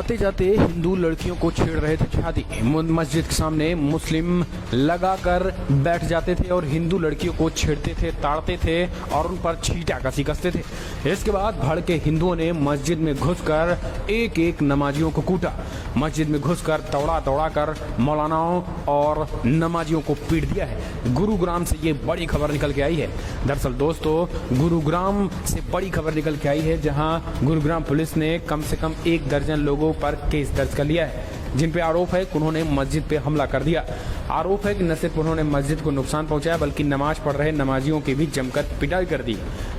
आते जाते हिंदू लड़कियों को छेड़ रहे थे जिहादी। मस्जिद के सामने मुस्लिम लगाकर बैठ जाते थे और हिंदू लड़कियों को छेड़ते थे, ताड़ते थे और उन पर छींटा कसी कसते थे। इसके बाद भड़के हिंदुओं ने मस्जिद में घुसकर एक एक नमाजियों को कूटा। मस्जिद में घुसकर दौड़ा दौड़ा कर मौलानाओं और नमाजियों को पीट दिया है। गुरुग्राम से ये बड़ी खबर निकल के आई है। दरअसल दोस्तों, गुरुग्राम से बड़ी खबर निकल के आई है, जहां गुरुग्राम पुलिस ने कम से कम 1 दर्जन लोगों पर केस दर्ज कर लिया है, जिन पे आरोप है कि उन्होंने मस्जिद पे हमला कर दिया। आरोप है कि न सिर्फ उन्होंने मस्जिद को नुकसान पहुंचाया, बल्कि नमाज पढ़ रहे नमाजियों की भी जमकर पिटाई कर दी।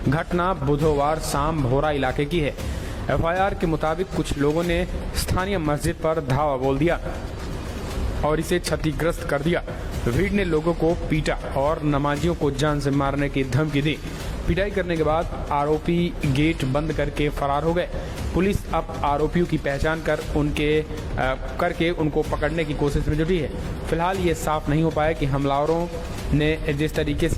घटना बुधवार शाम भोरा इलाके की है। एफआईआर के मुताबिक कुछ लोगों ने स्थानीय मस्जिद पर धावा बोल दिया और इसे क्षतिग्रस्त कर दिया। भीड़ ने लोगों को पीटा और नमाजियों को जान से मारने की धमकी दी। पिटाई करने के बाद आरोपी गेट बंद करके फरार हो गए। पुलिस अब आरोपियों की पहचान करके उनको पकड़ने की कोशिश में जुटी है। फिलहाल ये साफ नहीं हो पाया कि हमलावरों ने जिस तरीके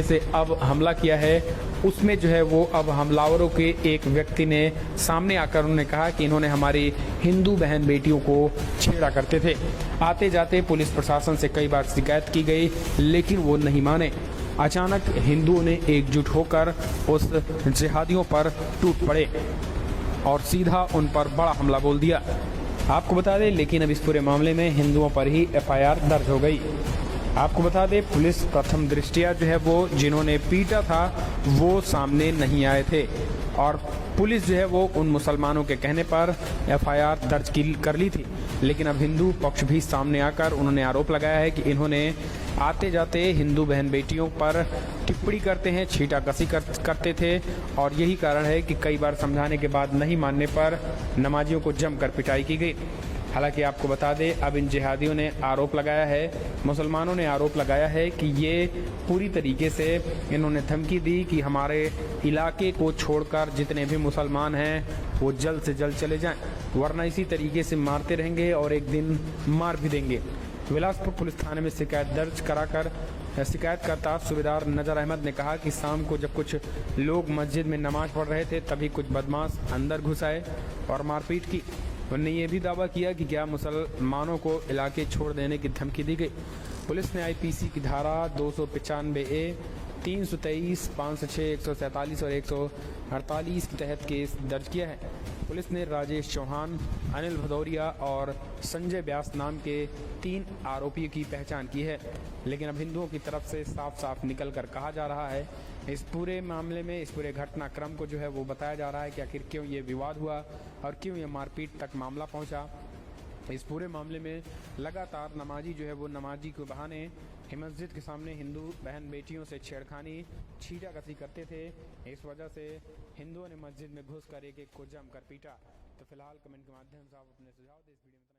से अब हमला किया है, उसमें जो है वो अब हमलावरों के एक व्यक्ति ने सामने आकर उन्होंने कहा कि इन्होंने हमारी हिंदू बहन बेटियों को छेड़ा करते थे। आते जाते पुलिस प्रशासन से कई बार शिकायत की गई, लेकिन वो नहीं माने। अचानक हिंदुओं ने एकजुट होकर उस जिहादियों पर टूट पड़े और सीधा उन पर बड़ा हमला बोल दिया। आपको बता दें, लेकिन अब इस पूरे मामले में हिंदुओं पर ही एफआईआर दर्ज हो गई। आपको बता दें, पुलिस प्रथम दृष्टिया जो है वो जिन्होंने पीटा था वो सामने नहीं आए थे और पुलिस जो है वो उन मुसलमानों के कहने पर एफआईआर दर्ज कर ली थी। लेकिन अब हिंदू पक्ष भी सामने आकर उन्होंने आरोप लगाया है कि इन्होंने आते जाते हिंदू बहन बेटियों पर टिप्पणी करते हैं, छींटाकसी करते थे और यही कारण है कि कई बार समझाने के बाद नहीं मानने पर नमाजियों को जमकर पिटाई की गई। हालांकि आपको बता दें, अब इन जिहादियों ने आरोप लगाया है, मुसलमानों ने आरोप लगाया है कि ये पूरी तरीके से इन्होंने धमकी दी कि हमारे इलाके को छोड़कर जितने भी मुसलमान हैं वो जल्द से जल्द चले जाएं, वरना इसी तरीके से मारते रहेंगे और एक दिन मार भी देंगे। बिलासपुर पुलिस थाने में शिकायत दर्ज कराकर शिकायतकर्ता सूबेदार नजर अहमद ने कहा कि शाम को जब कुछ लोग मस्जिद में नमाज पढ़ रहे थे, तभी कुछ बदमाश अंदर घुस आए और मारपीट की। उन्होंने ये भी दावा किया कि क्या मुसलमानों को इलाके छोड़ देने की धमकी दी गई। पुलिस ने आईपीसी की धारा 295A, 323, 506, 147 और 148 के तहत केस दर्ज किया है। पुलिस ने राजेश चौहान, अनिल भदौरिया और संजय व्यास नाम के 3 आरोपियों की पहचान की है। लेकिन अब हिंदुओं की तरफ से साफ साफ निकल कर कहा जा रहा है, इस पूरे मामले में, इस पूरे घटनाक्रम को जो है वो बताया जा रहा है कि आखिर क्यों ये विवाद हुआ और क्यों ये मारपीट तक मामला पहुंचा। इस पूरे मामले में लगातार नमाजी जो है वो नमाजी के बहाने मस्जिद के सामने हिंदू बहन बेटियों से छेड़खानी, छींटाकसी करते थे। इस वजह से हिंदुओं ने मस्जिद में घुसकर एक एक को जमकर पीटा। तो फिलहाल कमेंट के माध्यम से आप अपने सुझाव दें इस वीडियो में।